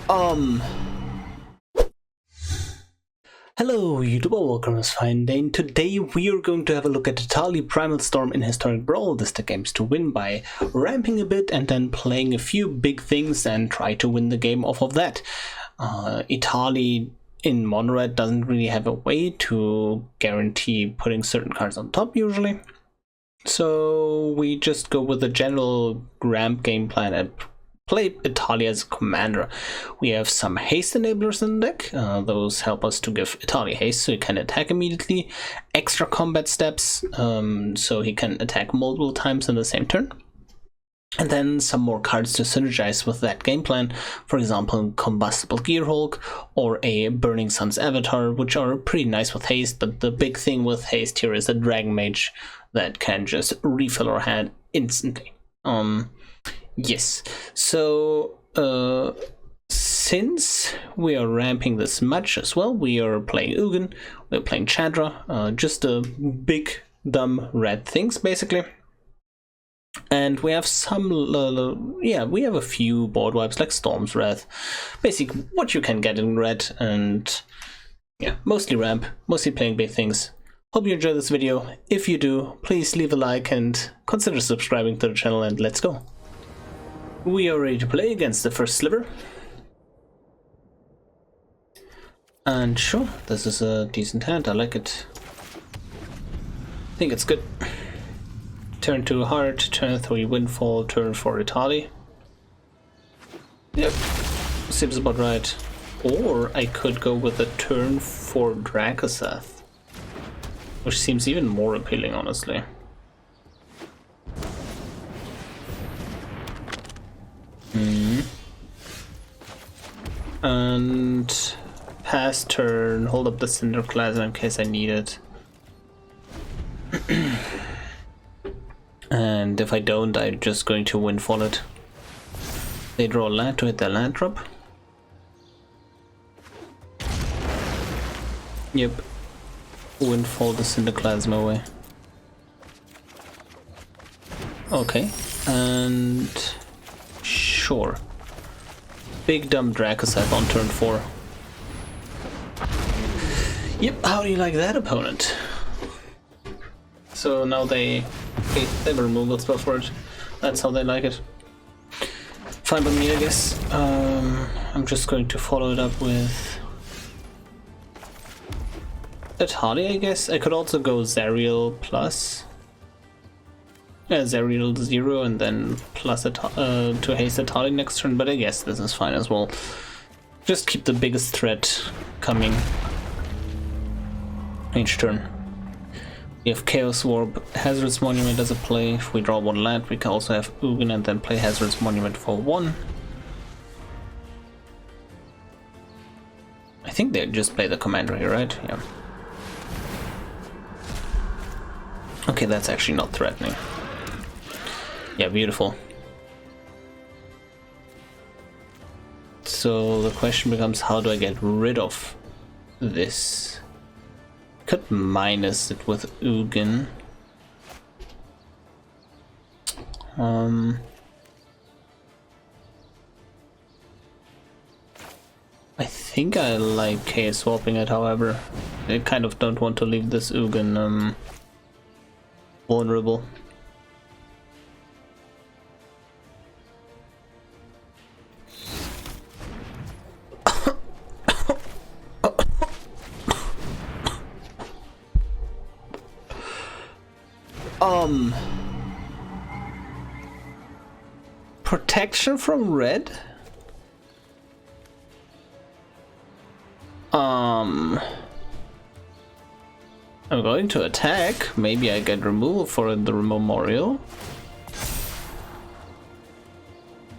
Hello YouTube, welcome to MTGA. Today we are going to have a look at Etali Primal Storm in Historic Brawl. This deck aims to win by ramping a bit and then playing a few big things and try to win the game off of that. Etali in Mono-Red doesn't really have a way to guarantee putting certain cards on top usually. So we just go with the general ramp game plan and play Etali as a commander. We have some haste enablers in the deck. Those help us to give Etali haste so he can attack immediately. Extra combat steps so he can attack multiple times in the same turn. And then some more cards to synergize with that game plan. For example, Combustible Gearhulk or a Burning Sun's Avatar, which are pretty nice with haste, but the big thing with haste here is a Dragon Mage that can just refill our hand instantly. Yes, so since we are ramping this much as well, we are playing Ugin, we're playing Chandra, just big dumb red things basically. And we have some, we have a few board wipes like Storm's Wrath, basically what you can get in red, and yeah, mostly ramp, mostly playing big things. Hope you enjoyed this video. If you do, please leave a like and consider subscribing to the channel, and let's go. We are ready to play against the first sliver. And sure, this is a decent hand, I like it. I think it's good. Turn 2 Heart, turn 3 Windfall, turn 4 Etali. Yep, seems about right. Or I could go with a turn 4 Dracosath, which seems even more appealing, honestly. And pass turn, hold up the Cinder Class in case I need it. And if I don't, I'm just going to Windfall it. They draw land to hit their land drop. Yep. Windfall the Cinder Class my way. Okay, and sure. Big dumb Dracosath on turn 4. Yep, how do you like that, opponent? So now they have a removal spell for it. That's how they like it. Fine by me, I guess. I'm just going to follow it up with Etali, I guess. I could also go Zariel plus Zariel 0 and then plus to haste Etali next turn, but I guess this is fine as well. Just keep the biggest threat coming each turn. We have Chaos Warp, Hazardous Monument as a play. If we draw 1 land, we can also have Ugin and then play Hazardous Monument for 1. I think they just play the commander here, right? Yeah. Okay, that's actually not threatening. Yeah, beautiful. So the question becomes, how do I get rid of this? Could minus it with Ugin. I think I like chaos swapping it, however. I kind of don't want to leave this Ugin vulnerable. Protection from red? I'm going to attack. Maybe I get removal for the memorial.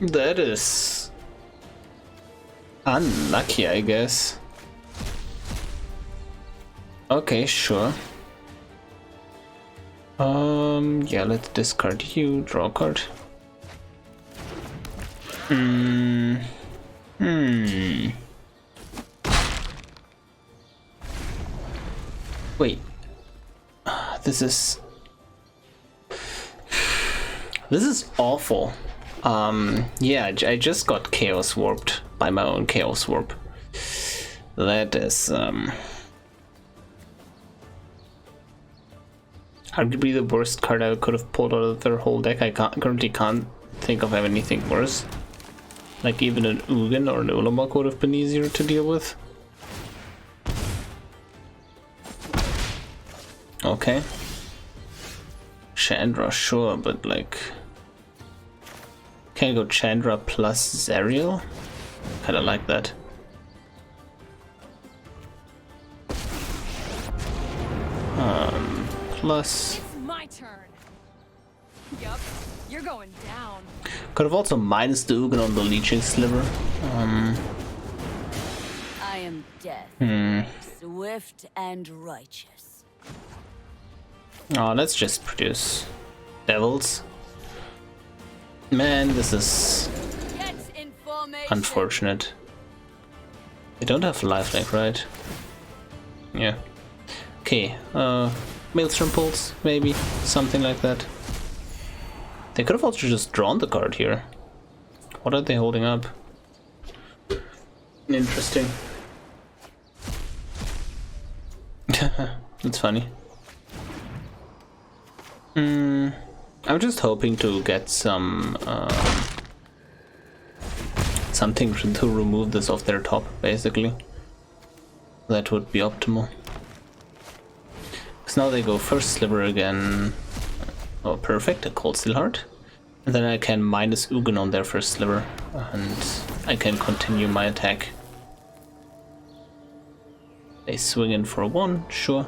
That is unlucky, I guess. Okay, sure. Yeah, let's discard you, draw a card. Wait. This is awful. Yeah, I just got Chaos Warped by my own Chaos Warp. That is arguably the worst card I could have pulled out of their whole deck. I currently can't think of anything worse. Like even an Ugin or an Ulamog would have been easier to deal with. Okay. Chandra, sure, but like... Can I go Chandra plus Zariel? Kinda like that. Plus... It's my turn. Yup, you're going down. Could have also minus the Ugin on the Leeching Sliver. I am death, swift and righteous. Oh, let's just produce devils. Man, this is unfortunate. They don't have lifelink, right? Yeah. Okay, Maelstrom Pulse, maybe, something like that. They could have also just drawn the card here. What are they holding up? Interesting. That's funny. I'm just hoping to get some something to remove this off their top, basically. That would be optimal. Because now they go first sliver again. Oh, perfect, a Cold Steel Heart. And then I can minus Ugin on their first sliver, and I can continue my attack. They swing in for 1, sure.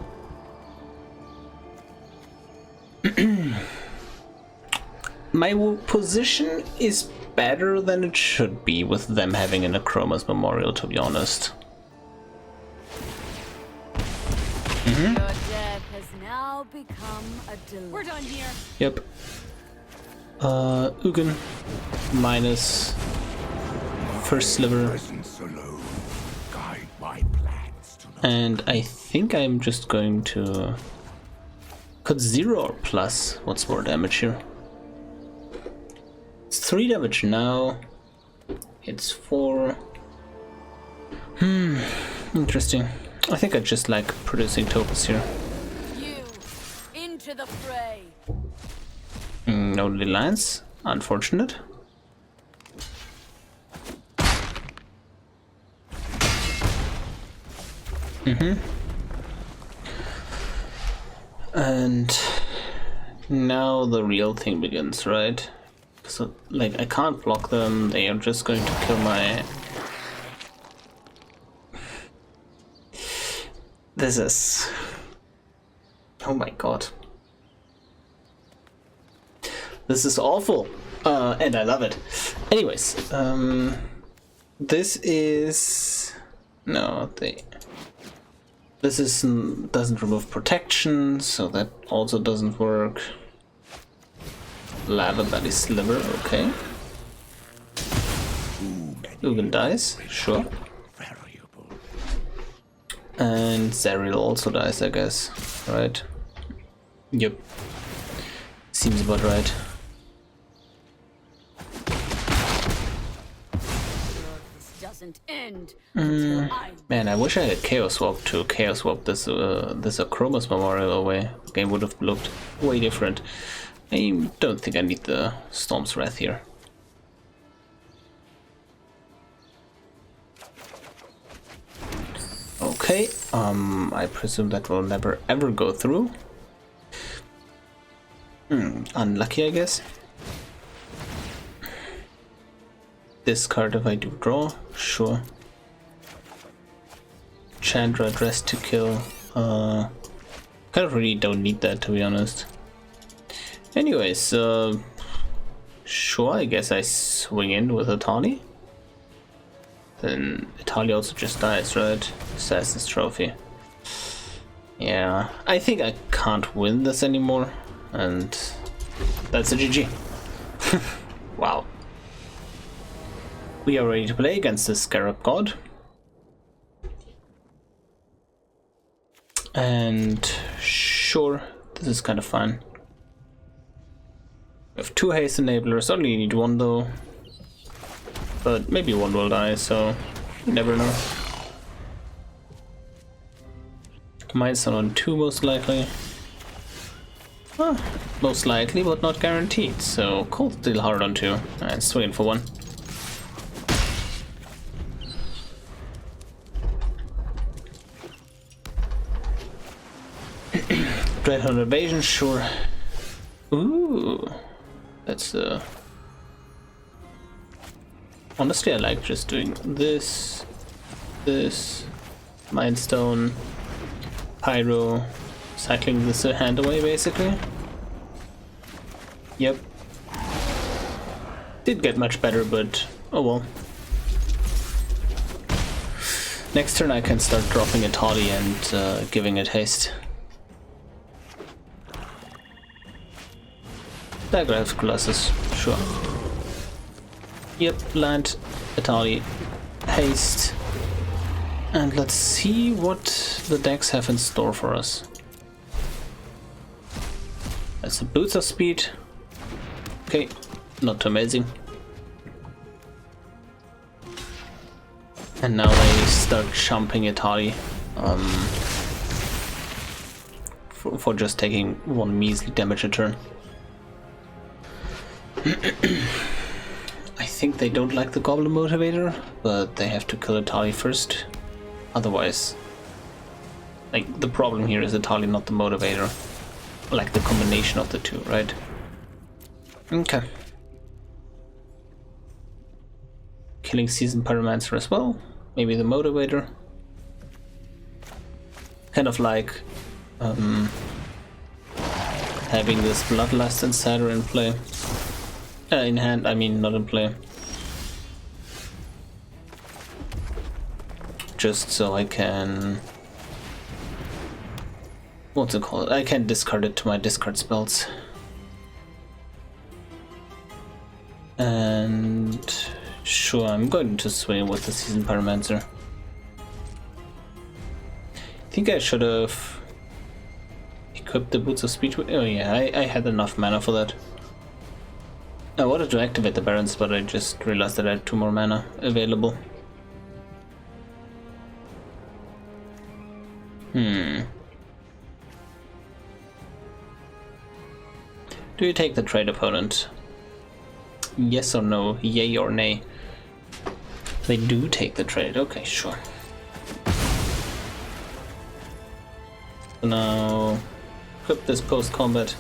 My position is better than it should be with them having an Akroma's Memorial, to be honest. Your death has now become a delight. We're done here. Yep. Ugin minus first sliver. And I think I'm just going to cut 0 or plus. What's more damage here? It's 3 damage now. It's 4. Interesting. I think I just like producing tokens here. You into the fray. No lines. Unfortunate. And now the real thing begins, right? So, like, I can't block them. They are just going to kill my... This is... Oh my god. This is awful. And I love it. Anyways, this is... No, this doesn't remove protection, so that also doesn't work. Lava Belly Sliver, okay. Ugin dies, sure. And Zariel also dies, I guess, right? Yep. Seems about right. This doesn't end until Man, I wish I had Chaos Swap to Chaos Swap this Akroma's Memorial away. The game would have looked way different. I don't think I need the Storm's Wrath here. Okay, I presume that will never ever go through. Unlucky, I guess. Discard if I do draw, sure. Chandra dress to kill. Kind of really don't need that, to be honest. Anyways, sure, I guess I swing in with Etali. Then Etali also just dies, right? Assassin's Trophy. Yeah, I think I can't win this anymore, and that's a GG. Wow. We are ready to play against the Scarab God. And sure, this is kind of fun. We have 2 haste enablers, only need 1 though. but maybe one will die, so you never know. Mindstone on 2 most likely. Most likely, but not guaranteed, so Cold Steel hard on 2, and swing for 1. Dreadhorn Evasion, sure. Ooh, that's honestly, I like just doing this, Mindstone, Pyro, cycling this hand away basically. Yep. Did get much better, but oh well. Next turn I can start dropping Etali and giving it haste. Diagraph Colossus, sure. Yep, land, Etali, haste. And let's see what the decks have in store for us. That's a boost of speed. Okay, not too amazing. And now they start chumping Etali for just taking 1 measly damage a turn. I think they don't like the Goblin Motivator, but they have to kill Etali first. Otherwise, like, the problem here is Etali, not the Motivator. Like the combination of the two, right? Okay. Killing Seasoned Pyromancer as well. Maybe the Motivator. Kind of like having this Bloodlust Inciter in play. In hand, I mean, not in play. Just so I can... what's it called? I can discard it to my discard spells. And... sure, I'm going to swing with the Seasoned Pyromancer. I think I should have equipped the Boots of Speed. Oh yeah, I had enough mana for that. I wanted to activate the Barons, but I just realized that I had 2 more mana available. Do you take the trade, opponent? Yes or no? Yay or nay? They do take the trade. Okay, sure. So now, equip this post-combat.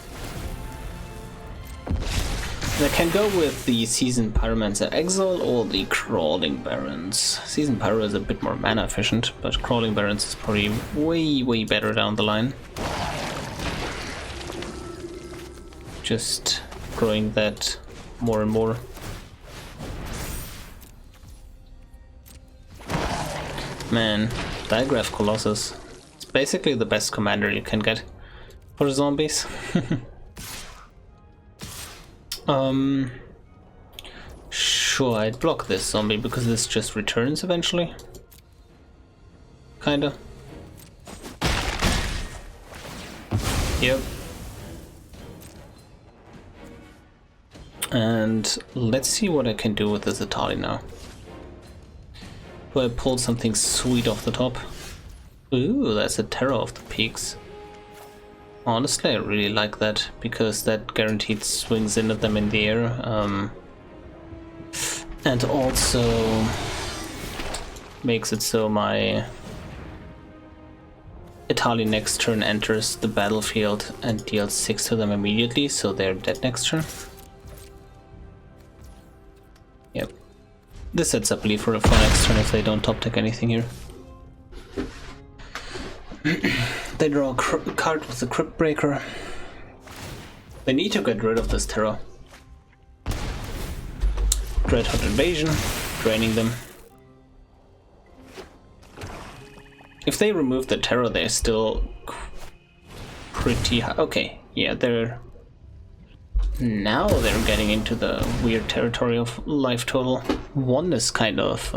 I can go with the Seasoned Pyromancer Exile or the Crawling Barons. Seasoned Pyro is a bit more mana efficient, but Crawling Barons is probably way better down the line. Just growing that more and more. Man, Diagraph Colossus. It's basically the best commander you can get for zombies. Sure, I'd block this zombie because this just returns eventually. Kinda. Yep. And let's see what I can do with this Etali now. Do I pull something sweet off the top? Ooh, that's a Terror of the Peaks. Honestly, I really like that, because that guaranteed swings in at them in the air. And also makes it so my Etali next turn enters the battlefield and deals 6 to them immediately, so they're dead next turn. Yep. This sets up Leaf for next turn if they don't top deck anything here. They draw a card with the Crypt Breaker. They need to get rid of this Terror. Dreadhorn Invasion, draining them. If they remove the Terror, they're still pretty high. Okay, yeah, now they're getting into the weird territory of life total. 1 is kind of,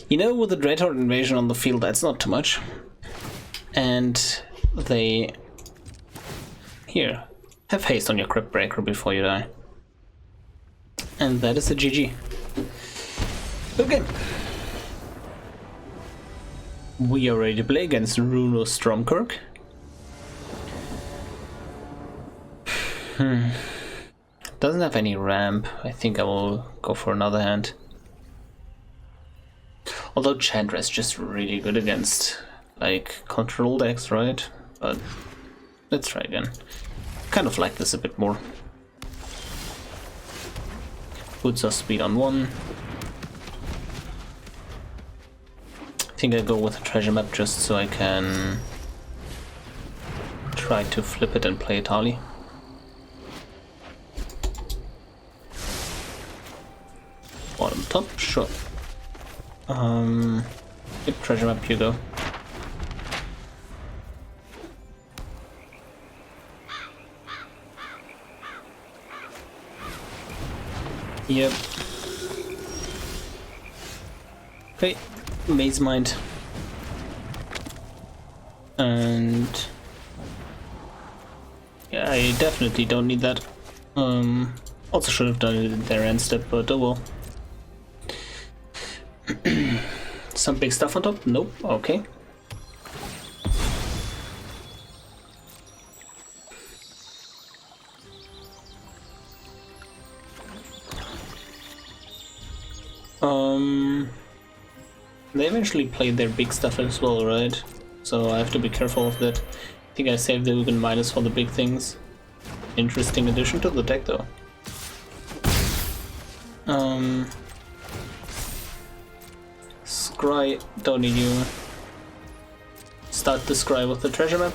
you know, with the Dreadhorn Invasion on the field, that's not too much. And they... here, have haste on your Crypt Breaker before you die. And that is a GG. Okay. We are ready to play against Runo Stromkirk. Doesn't have any ramp. I think I will go for another hand. Although Chandra is just really good against like control decks, right? But let's try again. Kind of like this a bit more. Puts us speed on 1. I think I go with a treasure map just so I can try to flip it and play Etali. Bottom top, sure. Yep, treasure map you go. Yep. Okay, Maze Mind. And yeah, I definitely don't need that. Also should have done it in their end step, but oh well. Some big stuff on top? Nope, okay. They eventually played their big stuff as well, right? So I have to be careful of that. I think I saved the Ugin minus for the big things. Interesting addition to the deck though. Scry, don't need you. Start the scry with the treasure map.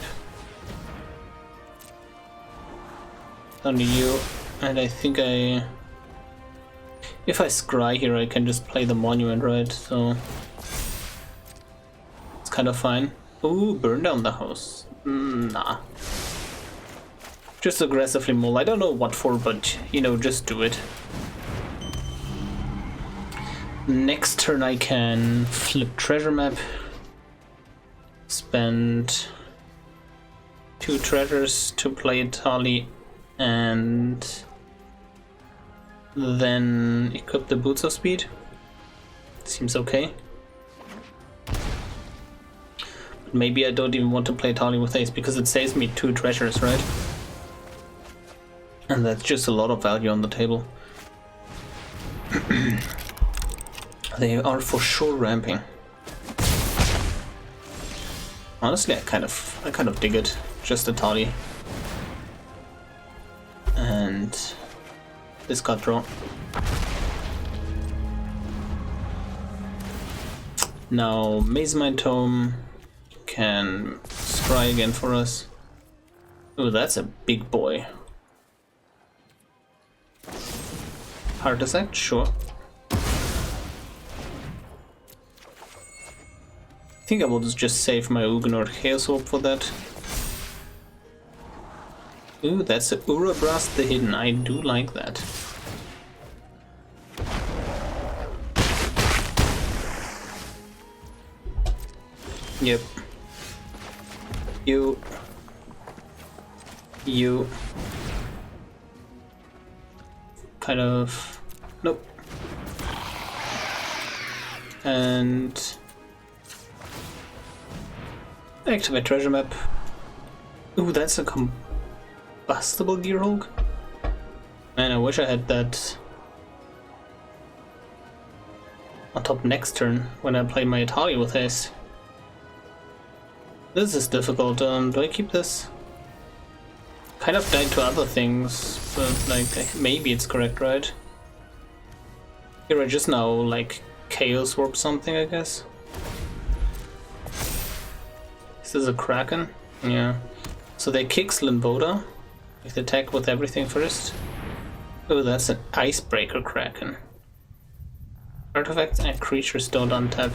Don't need you. And I think if I scry here I can just play the monument, right? So it's kind of fine. Ooh, burn down the house. Nah. Just aggressively mull. I don't know what for, but you know, just do it. Next turn I can flip treasure map. Spend 2 treasures to play Etali and then equip the boots of speed. Seems okay. But maybe I don't even want to play Etali with ace because it saves me 2 treasures, right? And that's just a lot of value on the table. They are for sure ramping. Honestly, I kind of dig it. Just Etali. And this card draw. Now Maze Mind Tome can scry again for us. Oh, that's a big boy. Heart Attack, sure. I think I will just save my Ugin or Chaos Orb for that. Ooh, that's a Urabrast the Hidden. I do like that. Yep. You. Kind of. Nope. And activate treasure map. Ooh, that's a Combustible Gearhulk. Man, I wish I had that on top next turn when I play my Etali with haste. This is difficult. Do I keep this? Kind of died to other things, but like maybe it's correct, right? Here I just now like Chaos Warp something, I guess. Is this a Kraken? Yeah. So they kick Slimboda with attack with everything first. Oh, that's an Icebreaker Kraken. Artifacts and creatures don't untap.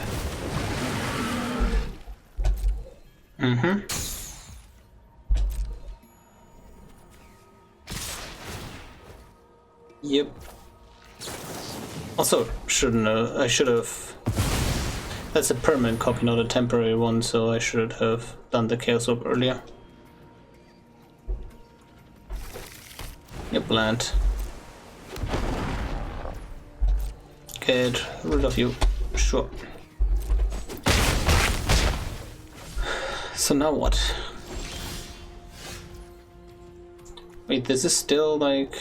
Yep. Also, I should have. That's a permanent copy, not a temporary one, so I should have done the Chaos Orb earlier. Yep, land. Get rid of you. Sure. So now what? Wait, this is still like...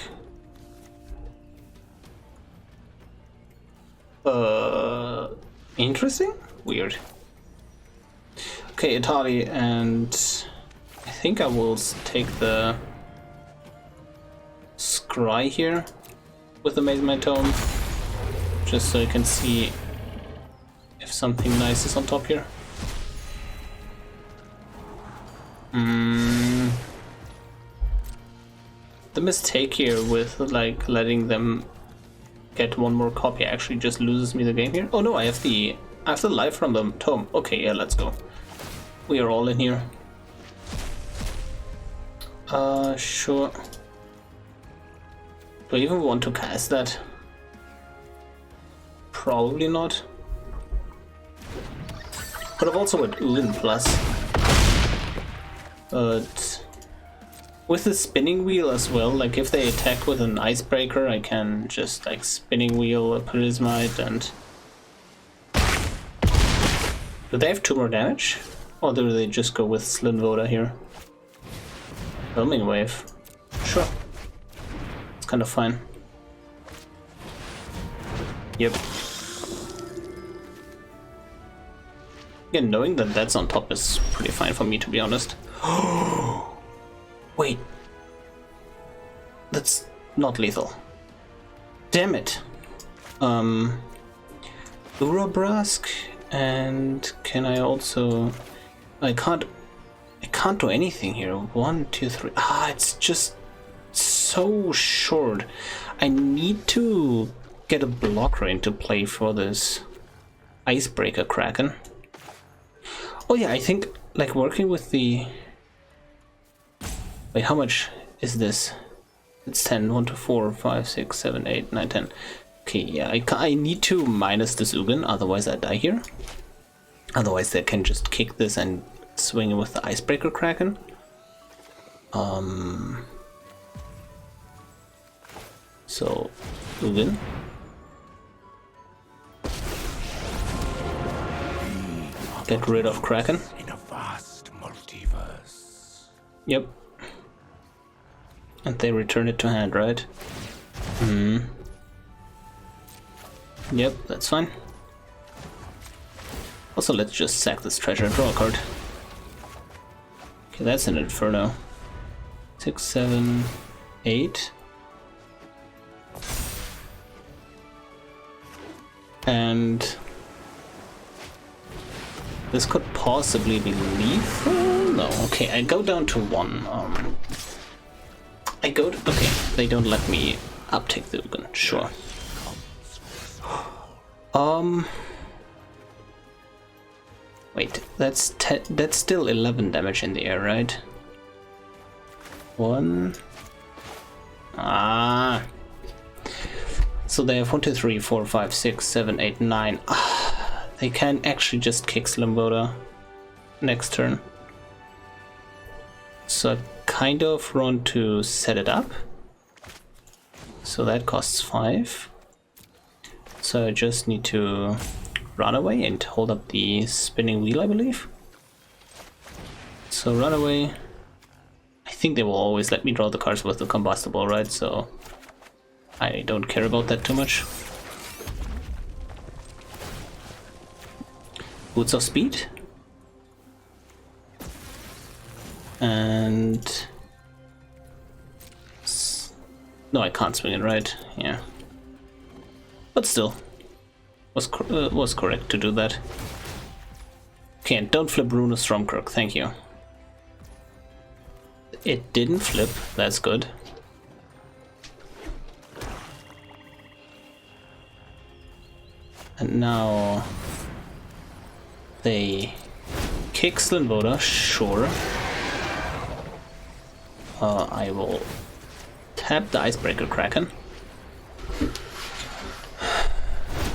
interesting? Weird. Okay, Etali, and I think I will take the Scry here with the Maze My Tome, just so I can see if something nice is on top here. The mistake here with like letting them get one more copy actually just loses me the game here. Oh no, I have the life from the tome. Okay, yeah, let's go. We are all in here. Sure. Do I even want to cast that? Probably not. But I've also got Ulin Plus. But with the spinning wheel as well, like if they attack with an icebreaker, I can just like spinning wheel a Prismite and... Do they have 2 more damage? Or do they just go with Slinvoda here? Filming Wave. Sure. It's kind of fine. Yep. Again, knowing that that's on top is pretty fine for me, to be honest. Wait. That's not lethal. Damn it. Urabrask, and can I also... I can't do anything here. 1, 2, 3. Ah, it's just so short. I need to get a blocker into play for this Icebreaker Kraken. Oh yeah, I think like working with the... Wait, how much is this? It's 10. 1, 2, 4, 5, 6, 7, 8, 9, 10. Okay, yeah, I need to minus this Ugin, otherwise I die here. Otherwise they can just kick this and swing it with the Icebreaker Kraken. So, Ugin. Get rid of Kraken. In a vast multiverse. Yep. And they return it to hand, right? Yep, that's fine. Also, let's just sack this treasure and draw a card. Okay, that's an Inferno. 6, 7, 8. And this could possibly be lethal? No, okay, I go down to 1. Okay, they don't let me uptake the Ugin, sure. Wait, that's still 11 damage in the air, right? 1. Ah. So they have 1, 2, 3, 4, 5, 6, 7, 8, 9. Ah, they can actually just kick Slimboda next turn. So I kind of want to set it up. So that costs 5. So I just need to run away and hold up the spinning wheel, I believe. So run away. I think they will always let me draw the cards with the combustible, right? So I don't care about that too much. Boots of Speed. And... No, I can't swing it, right? Yeah. But still. Was correct to do that. Okay, and don't flip Runus Stromkirk, thank you. It didn't flip, that's good. And now they kick Slinvoda, sure. I will tap the Icebreaker Kraken.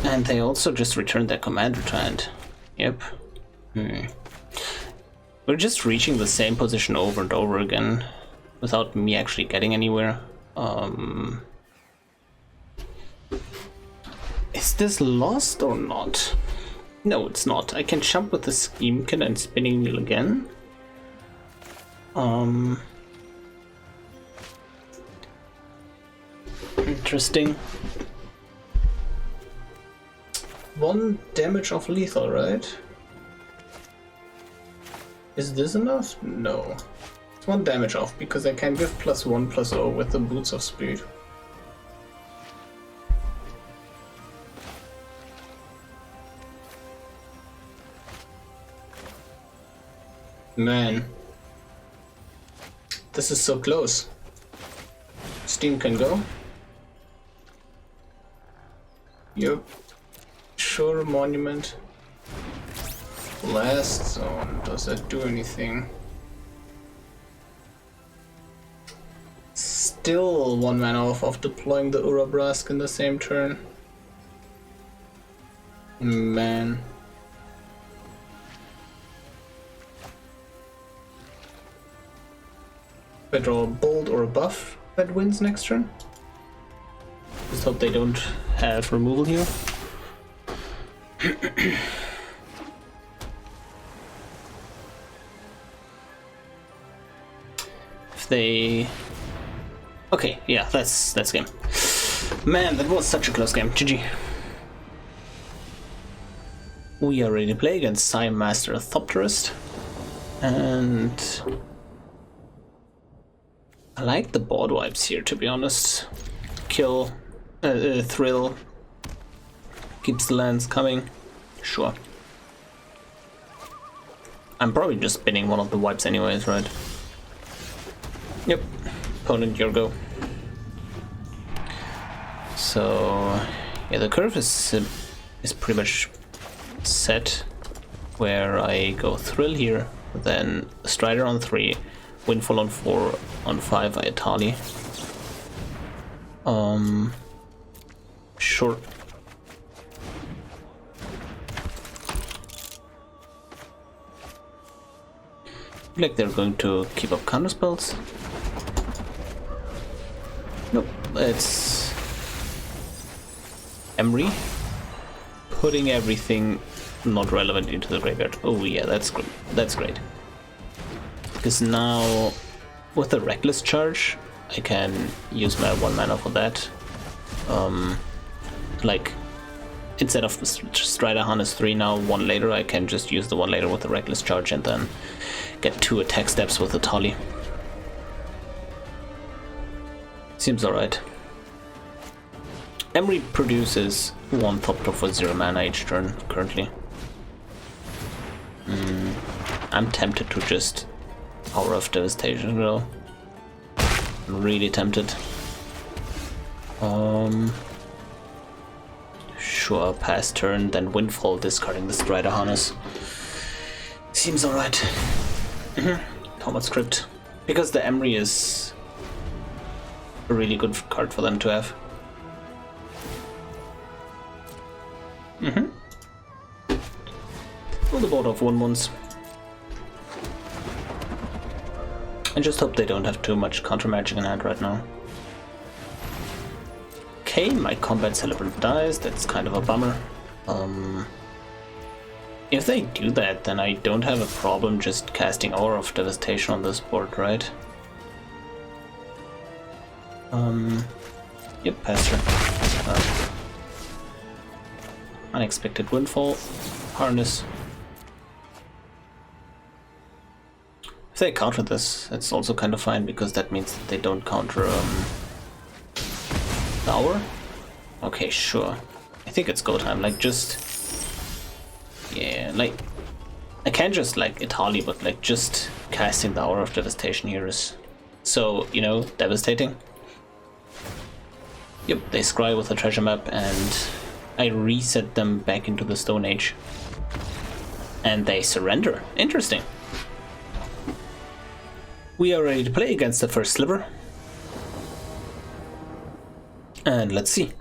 And they also just returned their commander to hand. Yep. We're just reaching the same position over and over again without me actually getting anywhere. I Is this lost or not? No, it's not. I can jump with the Schemkin and Spinning Wheel again. Interesting. 1 damage of lethal, right? Is this enough? No. It's 1 damage off because I can give +1/+0 with the Boots of Speed. Man. This is so close. Steam can go. Yep. Sure, Monument. Blast Zone. Does that do anything? Still 1 mana off of deploying the Urabrask in the same turn. Man. If I draw a bolt or a buff that wins next turn. Just hope they don't have removal here. If they... Okay, yeah, that's game. Man, that was such a close game. GG. We are ready to play against Master Thopterist. And... I like the board wipes here, to be honest. Kill, thrill, keeps the lands coming. Sure. I'm probably just spinning one of the wipes anyways, right? Yep. Opponent, your go. So, yeah, the curve is pretty much set, where I go thrill here, then Strider on 3. Windfall on 4, on 5 I Etali. Sure. Like they're going to keep up counter spells. Nope, it's Emery putting everything not relevant into the graveyard. Oh yeah, that's great. That's great. Because now, with the Reckless Charge, I can use my 1 mana for that. Like, instead of Strider Harness 3 now, 1 later, I can just use the 1 later with the Reckless Charge and then get 2 attack steps with the Etali. Seems alright. Emery produces 1 Thopter for 0 mana each turn, currently. I'm tempted to just Hour of Devastation, though. I'm really tempted. Sure, pass turn, then Windfall, discarding the Strider Harness. Seems alright. Combat Script. Because the Emery is a really good card for them to have. Pull the board off 1/1s. I just hope they don't have too much counter magic in hand right now. Okay, my Combat Celebrant dies, that's kind of a bummer. If they do that, then I don't have a problem just casting Hour of Devastation on this board, right? Yep, pass turn. Unexpected Windfall, Harness. If they counter this, it's also kind of fine, because that means that they don't counter the Hour. Okay, sure. I think it's go time, like just... Yeah, like... I can't just like Etali, but like just casting the Hour of Devastation here is so, you know, devastating. Yep, they scry with a treasure map and I reset them back into the Stone Age. And they surrender. Interesting. We are ready to play against the first sliver. And let's see.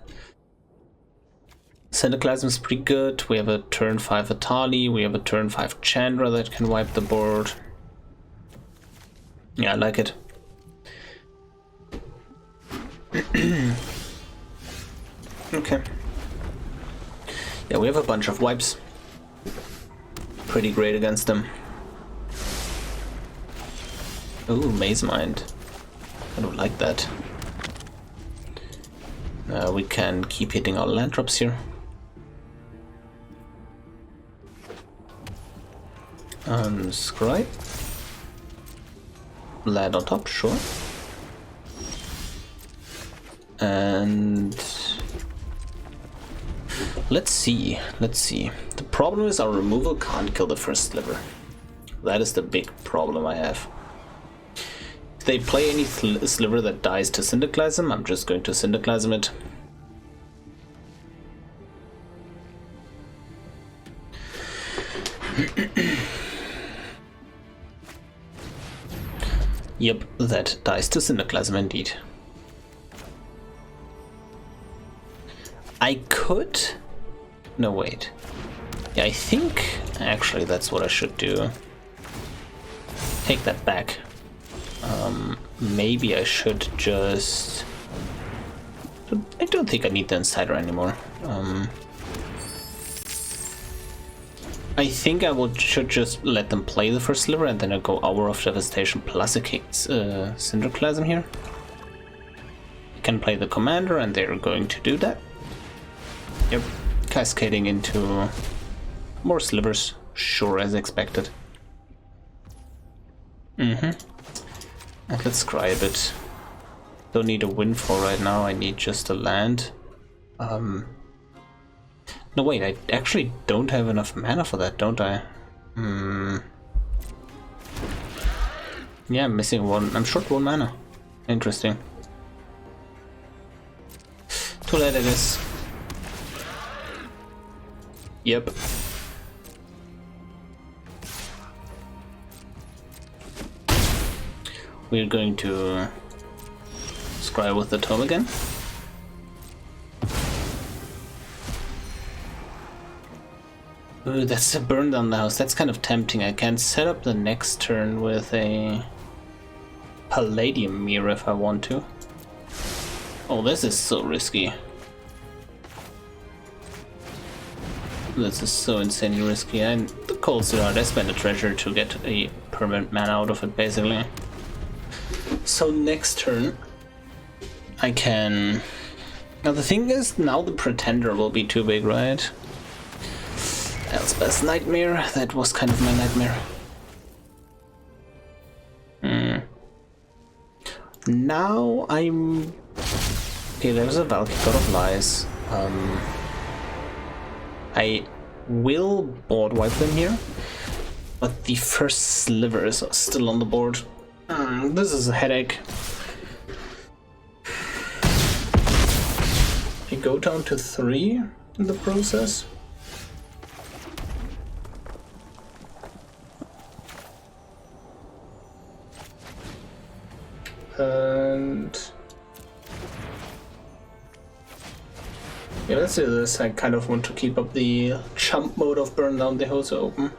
Syndiclasm is pretty good. We have a turn 5 Etali. We have a turn 5 Chandra that can wipe the board. Yeah, I like it. Okay. we have a bunch of wipes. Pretty great against them. Ooh, Maze Mind. I don't like that. We can keep hitting our land drops here. Scribe. Land on top, sure. And let's see. The problem is our removal can't kill the first sliver. That is the big problem I have. If they play any sliver that dies to Syndiclasm, I'm just going to Syndiclasm it. Yep, that dies to Syndiclasm indeed. I could... No, wait. Yeah, I think... Actually, that's what I should do. Take that back. Maybe I should just... I don't think I need the Inciter anymore. I think I should just let them play the first sliver and then I go Hour of Devastation plus a Syndiclasm here. You can play the commander and they're going to do that. Yep, cascading into more slivers, sure, as expected. And let's cry a bit. Don't need a windfall right now, I need just a land. No wait, I actually don't have enough mana for that, don't I? Yeah, I'm missing one. I'm short one mana. Interesting. Too late, I guess. Yep. We're going to scry with the tome again. Ooh, that's a burn down the house. That's kind of tempting. I can set up the next turn with a Palladium Mirror if I want to. Oh, this is so risky. This is so insanely risky. And the Cold Start, I spent a treasure to get a permanent mana out of it, basically. So next turn, I can... Now the thing is, now the Pretender will be too big, right? Elspeth's Nightmare, that was kind of my nightmare. Now I'm... Okay, there's a Valky God of Lies. I will board wipe them here, but the first slivers are still on the board. This is a headache. You go down to 3 in the process. And yeah, let's do this. I kind of want to keep up the chump mode of burn down the house open.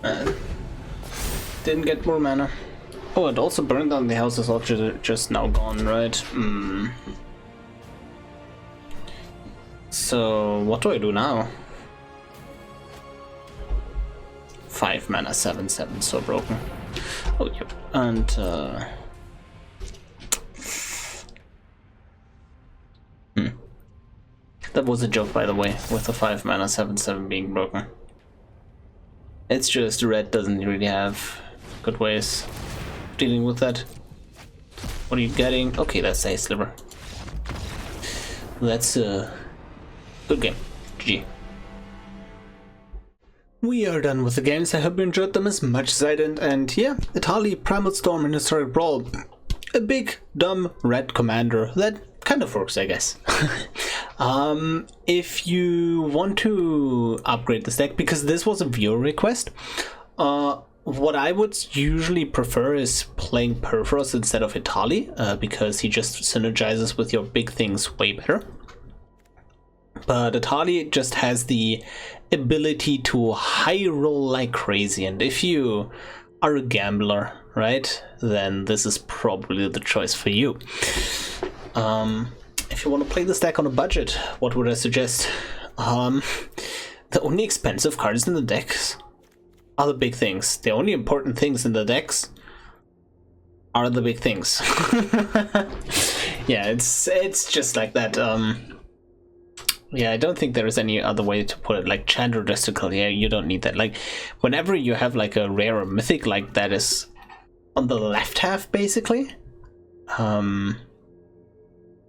And didn't get more mana. Oh, and also burn down the house is also just now gone, right? So what do I do now? 5 mana, 7/7, so broken. Oh, yep. And that was a joke, by the way, with the 5 mana, 7/7 being broken. It's just red doesn't really have good ways of dealing with that. What are you getting? Okay, that's a sliver. That's a good game. GG. We are done with the games. I hope you enjoyed them as much as I did. And yeah, Etali Primal Storm in Historic Brawl. A big, dumb, red commander. That kind of works, I guess. If you want to upgrade this deck, because this was a viewer request, what I would usually prefer is playing Purphoros instead of Etali, because he just synergizes with your big things way better. But Etali just has the ability to high roll like crazy, and if you are a gambler right, then this is probably the choice for you. If you want to play this deck on a budget, what would I suggest? The only expensive cards in the decks are the big things. The only important things in the decks are the big things. Yeah, it's just like that. Yeah, I don't think there is any other way to put it. Like Chandra Desticle, yeah, you don't need that. Like, whenever you have like a rare or mythic, like that is on the left half, basically,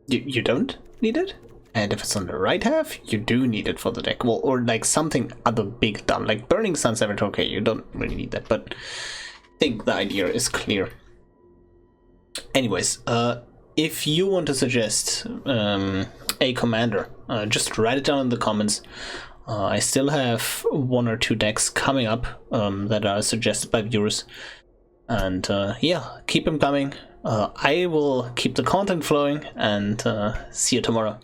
you don't need it. And if it's on the right half, you do need it for the deck. Well, or like something other big done, like Burning Sun Savior. Okay, you don't really need that, but I think the idea is clear. Anyways, if you want to suggest a commander, just write it down in the comments. I still have 1 or 2 decks coming up that are suggested by viewers, and yeah, keep them coming. I will keep the content flowing, and see you tomorrow.